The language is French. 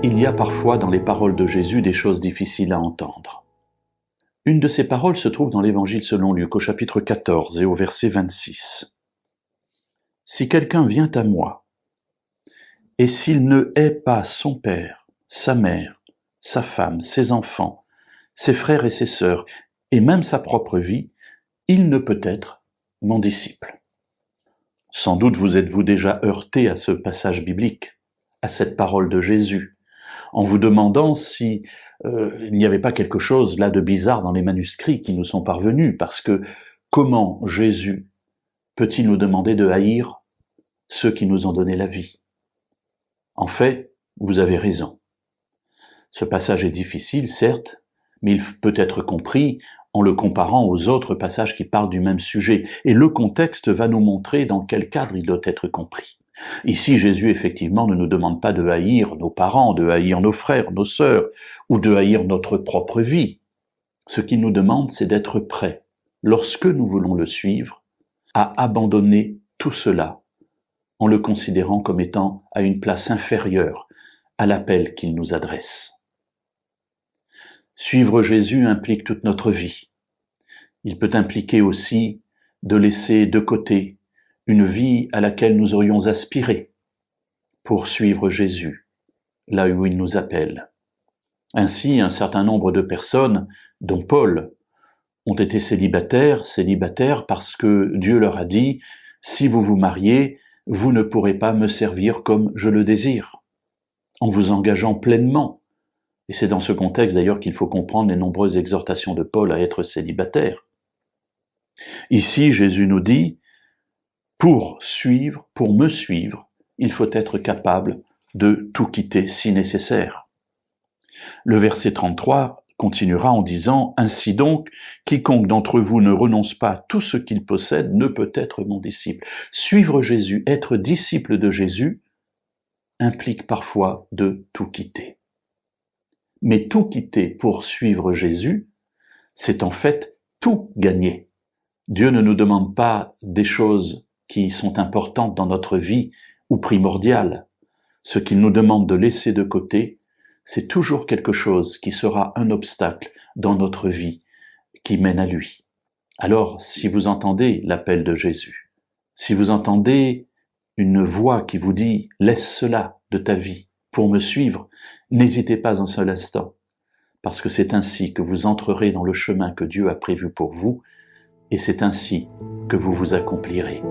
Il y a parfois dans les paroles de Jésus des choses difficiles à entendre. Une de ces paroles se trouve dans l'Évangile selon Luc au chapitre 14 et au verset 26. « Si quelqu'un vient à moi, et s'il ne hait pas son père, sa mère, sa femme, ses enfants, ses frères et ses sœurs, et même sa propre vie, il ne peut être mon disciple. » Sans doute vous êtes-vous déjà heurté à ce passage biblique, à cette parole de Jésus, en vous demandant si il n'y avait pas quelque chose là de bizarre dans les manuscrits qui nous sont parvenus, parce que comment Jésus peut-il nous demander de haïr ceux qui nous ont donné la vie? En fait, vous avez raison. Ce passage est difficile, certes, mais il peut être compris en le comparant aux autres passages qui parlent du même sujet. Et le contexte va nous montrer dans quel cadre il doit être compris. Ici, Jésus, effectivement, ne nous demande pas de haïr nos parents, de haïr nos frères, nos sœurs, ou de haïr notre propre vie. Ce qu'il nous demande, c'est d'être prêts, lorsque nous voulons le suivre, à abandonner tout cela, en le considérant comme étant à une place inférieure à l'appel qu'il nous adresse. Suivre Jésus implique toute notre vie. Il peut impliquer aussi de laisser de côté une vie à laquelle nous aurions aspiré pour suivre Jésus, là où il nous appelle. Ainsi, un certain nombre de personnes, dont Paul, ont été célibataires parce que Dieu leur a dit « Si vous vous mariez, vous ne pourrez pas me servir comme je le désire », en vous engageant pleinement. Et c'est dans ce contexte d'ailleurs qu'il faut comprendre les nombreuses exhortations de Paul à être célibataire. Ici, Jésus nous dit, pour me suivre, il faut être capable de tout quitter si nécessaire. Le verset 33 continuera en disant, « Ainsi donc, quiconque d'entre vous ne renonce pas à tout ce qu'il possède ne peut être mon disciple. » Suivre Jésus, être disciple de Jésus, implique parfois de tout quitter. Mais tout quitter pour suivre Jésus, c'est en fait tout gagner. Dieu ne nous demande pas des choses qui sont importantes dans notre vie ou primordiales. Ce qu'il nous demande de laisser de côté, c'est toujours quelque chose qui sera un obstacle dans notre vie qui mène à lui. Alors, si vous entendez l'appel de Jésus, si vous entendez une voix qui vous dit « laisse cela de ta vie pour me suivre », n'hésitez pas un seul instant, parce que c'est ainsi que vous entrerez dans le chemin que Dieu a prévu pour vous, et c'est ainsi que vous vous accomplirez.